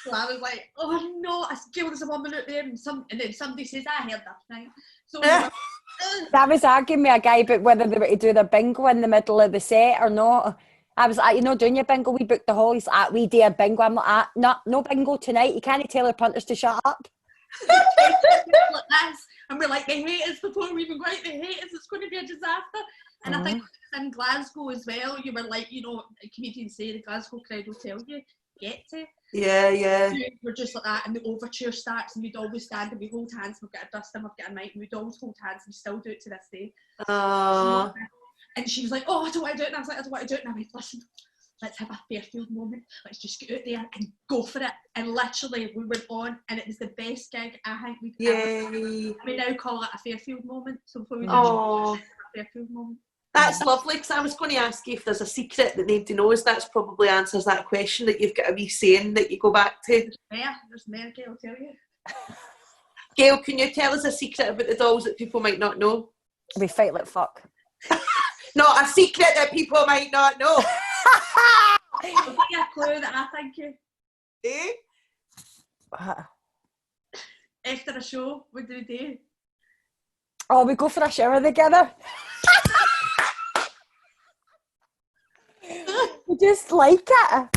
So I was like, oh no, there's a woman out there, and then somebody says, I heard that thing. So that was arguing with a guy about whether they were to do their bingo in the middle of the set or not. I was like, doing your bingo, we booked the hall. He's like, we do a bingo. I'm like, no bingo tonight. You can't tell our punters to shut up. And we're like, they hate us before we even go out. They hate us. It's going to be a disaster. And I think in Glasgow as well, you were like, comedians say the Glasgow crowd will tell you, get to. Yeah. We're just like that, and the overture starts, and we'd always stand and we hold hands. We've got a dust, we've got a mic, and we'd always hold hands. We still do it to this day. And she was like, oh, I don't want to do it. And I was like, I don't want to do it. And I went, listen, let's have a Fairfield moment. Let's just get out there and go for it. And literally, we went on, and it was the best gig I think we've ever done. We now call it a Fairfield moment. So before we do it, a Fairfield moment. That's lovely, because I was going to ask you if there's a secret that nobody knows. That's probably answers that question, that you've got a wee saying that you go back to. There's more, Gayle, I'll tell you. Gayle, can you tell us a secret about the dolls that people might not know? We fight like fuck. Not a secret that people might not know. I'll give you a clue that I think you. After a show, what do we do? Oh, we go for a shower together. We just like it.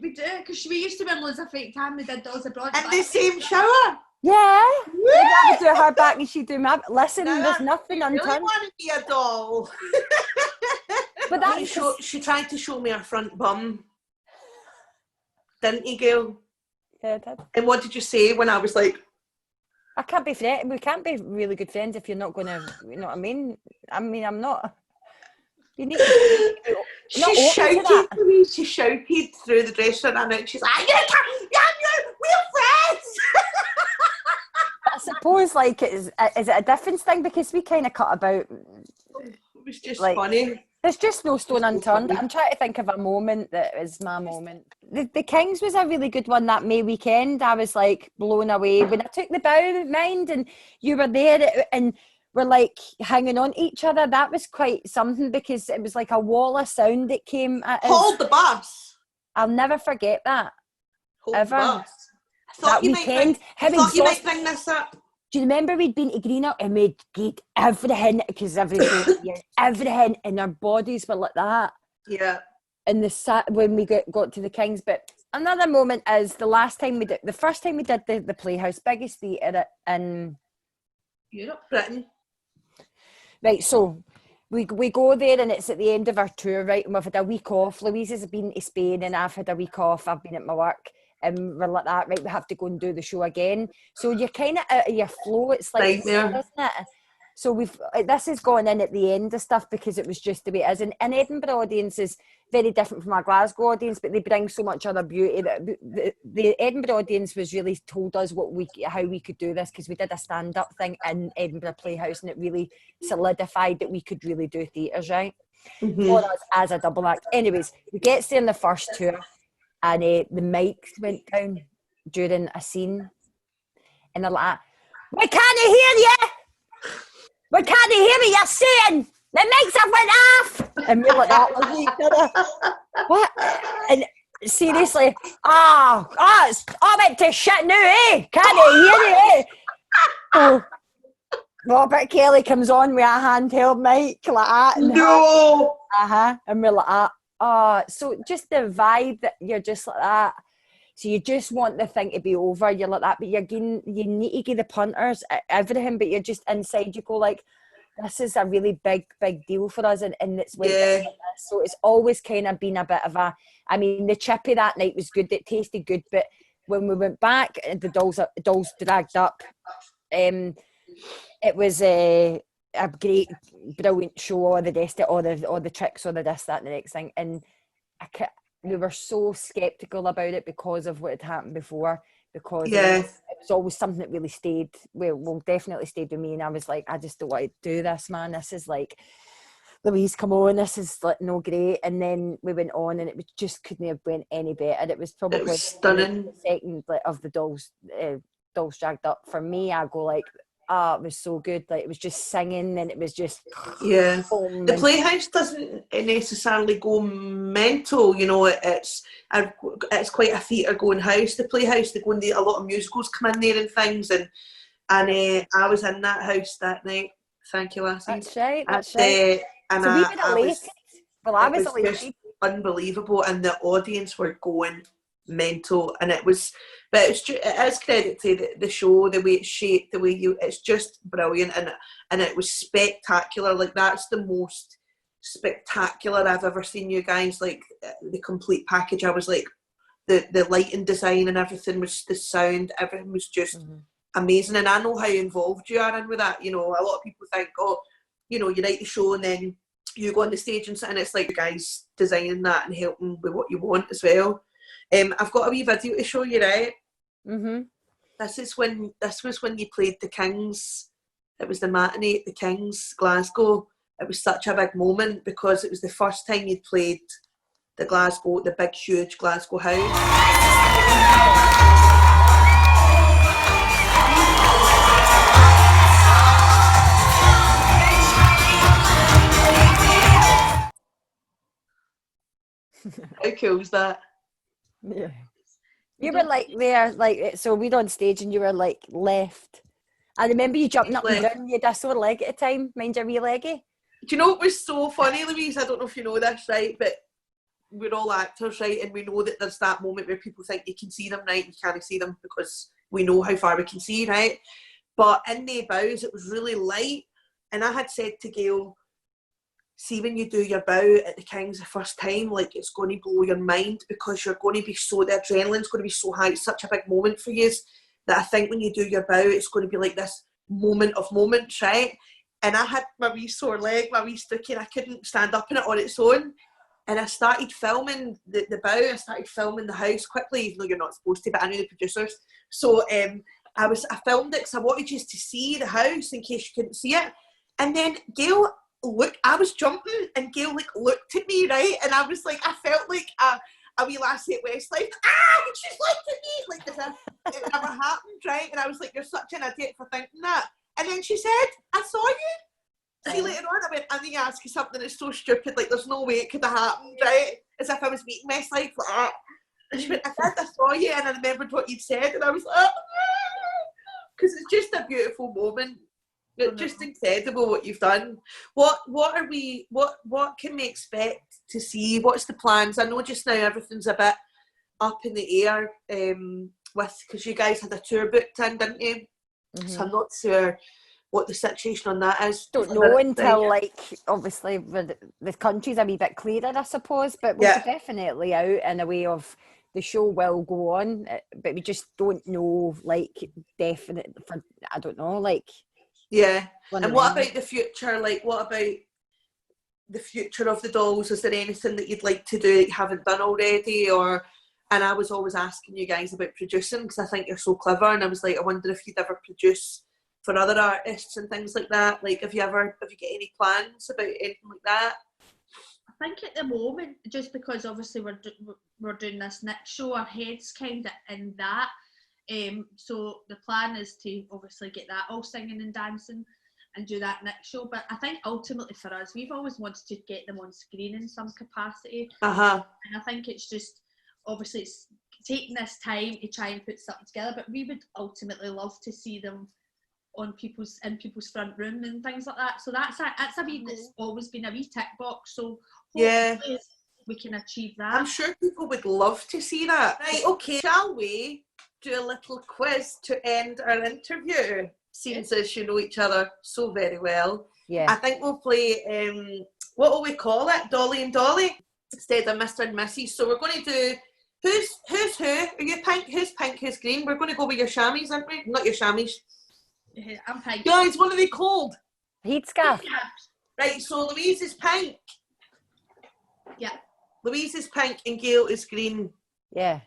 We do, because we used to wear loads of fake tan. We did Dolls abroad. In the same shower? Yeah. I would do her back and she'd do my... Listen, there's nothing unturned. I really want to be a doll. But that's she tried to show me her front bum. Didn't you, Gayle? Yeah, I did. And what did you say when I was like... I can't be friends. We can't be really good friends if you're not going to... You know what I mean? I'm not... You need to... She shouted to me. She shouted through the dressing room, and she's like, we're friends! I suppose, like, is it a difference thing? Because we kind of cut about... It was just funny. There's just no stone unturned. I'm trying to think of a moment that was my moment. The Kings was a really good one that May weekend. I was, like, blown away. When I took the bow of mind and you were there and we're, like, hanging on to each other, that was quite something, because it was like a wall of sound that came at us. Hold the bus. I'll never forget that. Hold ever. The bus. That weekend. I thought you might bring this up. Do you remember we'd been to Greenock and we'd get everything, because everything, and our bodies were like that. Yeah. And when we got to the Kings. But another moment is the first time we did the Playhouse, biggest theatre in Europe, Britain. Right, so we go there, and it's at the end of our tour, right? And we've had a week off. Louise has been to Spain, and I've had a week off. I've been at my work. And we're like that, right, we have to go and do the show again. So you're kind of out of your flow. It's like, isn't it? So this is going in at the end of stuff, because it was just the way it is. And an Edinburgh audience is very different from our Glasgow audience, but they bring so much other beauty. That the Edinburgh audience was really told us how we could do this, because we did a stand-up thing in Edinburgh Playhouse, and it really solidified that we could really do theatres, right? For us as a double act. Anyways, we get there in the first tour, and the mics went down during a scene, and they're like, we can't hear you! We can't hear what you're saying! The mics have went off! And we're like that, like each other. What? And seriously, I went to shit now, eh? Can't hear you, eh? So, Robert Kelly comes on with a handheld mic like that. No! And we're like that. So just the vibe that you're just like that. So you just want the thing to be over. You're like that, but you need to give the punters everything, but you're just inside. You go like, this is a really big deal for us, and it's like this. So it's always kind of been a bit of a. I mean, the chippy that night was good. It tasted good, but when we went back, the dolls dragged up. It a great, brilliant show, all the rest of it, all the tricks, all the this, that, and the next thing. And we were so sceptical about it because of what had happened before, because it was always something that really stayed, well, definitely stayed with me. And I was like, I just don't want to do this, man. This is like, Louise, come on, this is like no great. And then we went on, and it just couldn't have went any better. It was probably stunning. The second of the dolls dragged up. For me, I go like, it was so good. Like, it was just singing, and it was just The Playhouse doesn't necessarily go mental, you know. It's quite a theatre going house. The Playhouse, they go in a lot of musicals come in there and things, and I was in that house that night. Thank you, Lassie. That's right. And so we were elated. I was elated. Unbelievable, and the audience were going mental, and it is credit to the show, the way it's shaped, the way it's just brilliant, and it was spectacular. Like, that's the most spectacular I've ever seen you guys, like the complete package. I was like, the lighting design and everything, was the sound, everything was just amazing. And I know how involved you are in with that. You know, a lot of people think, oh, you know, you write the show and then you go on the stage and sit, and it's like the guys designing that and helping with what you want as well. I've got a wee video to show you, right? This was when you played the Kings. It was the matinee at the Kings, Glasgow. It was such a big moment because it was the first time you'd played the big, huge Glasgow house. How cool is that? Yeah. You were like there, like, so we'd on stage and you were like left. I remember you jumping up and down. You had a sore leg at the time. Mind your wee leggy. Do you know what was so funny, Louise? I don't know if you know this, right? But we're all actors, right? And we know that there's that moment where people think you can see them, right? You can't see them because we know how far we can see, right? But in the bows, it was really light. And I had said to Gayle, see, when you do your bow at the Kings the first time, like, it's going to blow your mind because you're going to be the adrenaline's going to be so high. It's such a big moment for you that I think when you do your bow, it's going to be like this moment of moments, right? And I had my wee sore leg, my wee sticky, and I couldn't stand up in it on its own. And I started filming the bow. I started filming the house quickly, even though you're not supposed to, but I knew the producers. So I filmed it because I wanted you to see the house in case you couldn't see it. And then Gayle, look, I was jumping and Gayle like looked at me, right? And I was like, I felt like a wee lassie at Westlife. And she's looked at me like as if it never happened, right? And I was like, you're such an idiot for thinking that. And then she said, I saw you. See, later on I went, I need to ask you something that's so stupid, like there's no way it could have happened, right? As if I was meeting Westlife like that. And she went, I saw you, and I remembered what you'd said, and I was like, because it's just a beautiful moment. It's just incredible what you've done. What can we expect to see? What's the plans? I know just now everything's a bit up in the air because you guys had a tour booked in, didn't you? So I'm not sure what the situation on that is. Don't know until, like, obviously the country's a wee bit clearer, I suppose, but we're definitely out in a way of the show will go on, but we just don't know, like, definite for, I don't know, like. Yeah. And what about the future? Like, what about the future of the dolls? Is there anything that you'd like to do that you haven't done already? And I was always asking you guys about producing because I think you're so clever, and I was like, I wonder if you'd ever produce for other artists and things like that. Like, have you got any plans about anything like that? I think at the moment, just because obviously we're doing this next show, our head's kind of in that. So the plan is to obviously get that all singing and dancing and do that next show. But I think ultimately for us, we've always wanted to get them on screen in some capacity. And I think it's just, obviously it's taking this time to try and put something together, but we would ultimately love to see them in people's front room and things like that. So that's a wee that's always been a wee tick box. So hopefully we can achieve that. I'm sure people would love to see that. Right, okay, shall we do a little quiz to end our interview, since as you know each other so very well? I think we'll play what will we call it, Dolly and Dolly instead of Mr. and Mrs. So we're going to do who's who. Are you pink? Who's pink? Who's green? We're going to go with your chamois, aren't we? Not your chamois. I'm pink. Guys, what are they called? Headscarf. Right, so Louise is pink. Yeah. Louise is pink and Gayle is green. Yeah.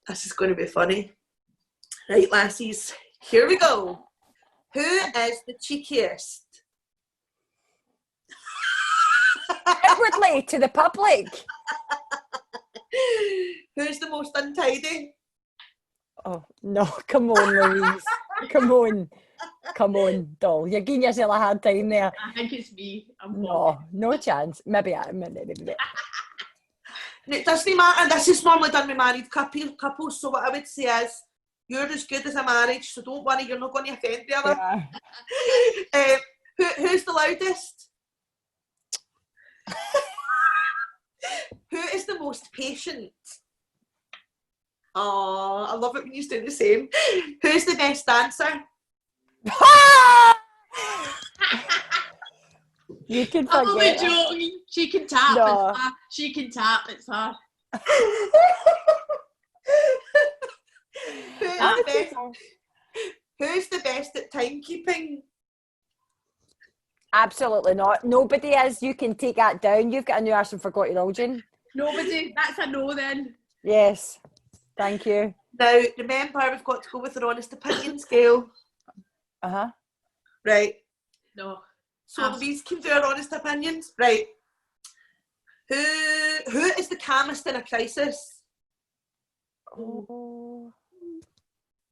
This is going to be funny. Right, lassies, here we go. Who is the cheekiest? Outwardly to the public. Who's the most untidy? Oh, no, come on, Louise. Come on, doll. You're giving yourself a hard time there. I think it's me. No chance. Maybe. It doesn't matter. This is normally done with married couples, so what I would say is, you're as good as a marriage, so don't worry, you're not going to offend the other. Yeah. Who's the loudest? Who is the most patient? Oh, I love it when you do the same. Who's the best dancer? You can I'm only forget. joking. She can tap. No. It's her. She can tap. It's her. Who's the best at timekeeping? Absolutely not. Nobody is. You can take that down. You've got a new arse and forgot your origin. Nobody. That's a no then. Yes. Thank you. Now, remember, we've got to go with our honest opinion scale. Uh-huh. Right. No. So Louise can do our honest opinions. Right. Who is the calmest in a crisis? Oh.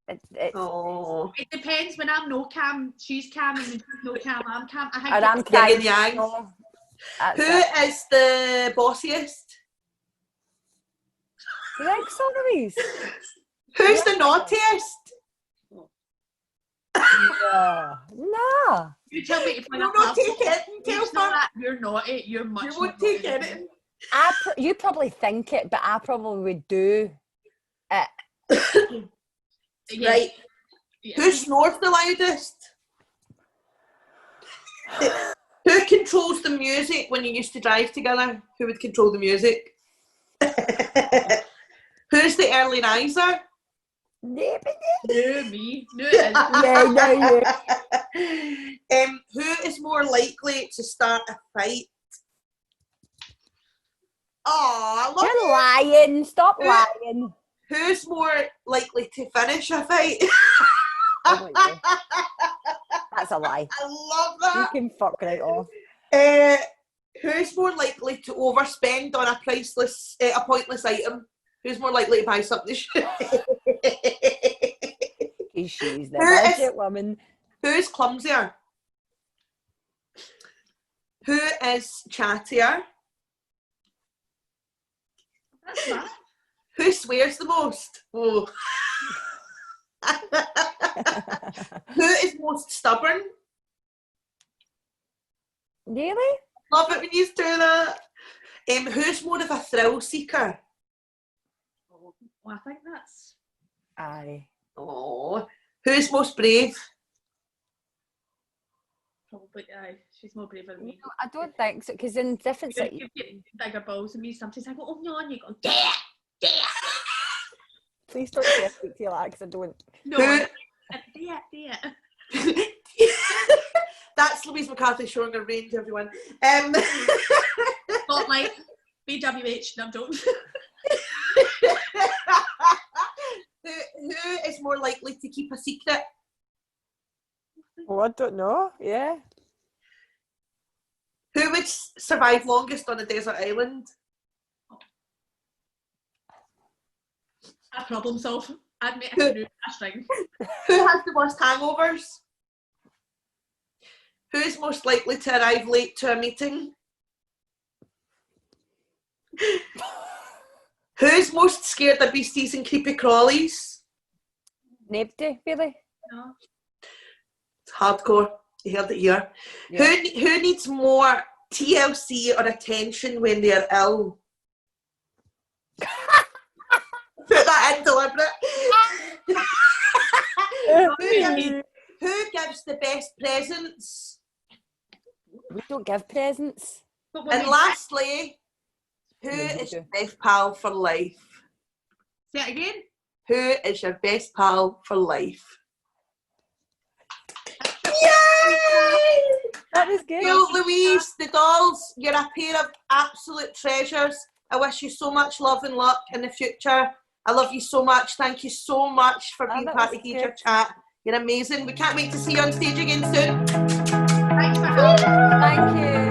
It depends. When I'm no cam, she's cam, and when she's no cam, I'm cam. I think And I'm Yin crying. and yang. No. Who is the bossiest? You think so, Louise? Who's the naughtiest? No. you tell me if You won't take anything, Telfer. You're naughty. You're much. You won't take anything. You probably think it, but I probably would do it. Yeah. Right. Yeah. Who snores the loudest? Who controls the music when you used to drive together? Who would control the music? Who's the early riser? No, me. No, it Yeah. Who is more likely to start a fight? Oh, I love You're it. lying. Stop lying. Who's more likely to finish a fight? That's a lie. I love You that. can fuck right off. Who's more likely to overspend on a pointless item? Who's more likely to buy something? She's the budget woman. Who's clumsier? Who is chattier? That's bad. Who swears the most? Oh. Who is most stubborn? Really? Love it when you do that. Who's more of a thrill seeker? Well, I think that's. Aye. Oh. Who's most brave? Probably, aye. She's more brave than me. No, I don't think so, because in different cities. You get bigger balls than me. Sometimes I go, oh no, and you go, yeah. Please don't say I speak to you like, because I don't. No, yeah. That's Louise McCarthy showing her range, everyone. Not like BWH, no, don't. Who is more likely to keep a secret? Oh, I don't know. Yeah. Who would survive longest on a desert island? I problem solve. I'd make a canoe a string. Who has the worst hangovers? Who is most likely to arrive late to a meeting? Who's most scared of beasties and creepy crawlies? Nobody, really? No. It's hardcore. You heard it here. Yeah. Who needs more TLC or attention when they're ill? Put that in deliberate. Who gives the best presents? We don't give presents. And lastly, who is your best pal for life? Say it again. Who is your best pal for life? Yeah! That was good. Gayle, Louise, the dolls, you're a pair of absolute treasures. I wish you so much love and luck in the future. I love you so much. Thank you so much for being part of Geezer Chat. You're amazing. We can't wait to see you on stage again soon. Thanks for having me. Thank you.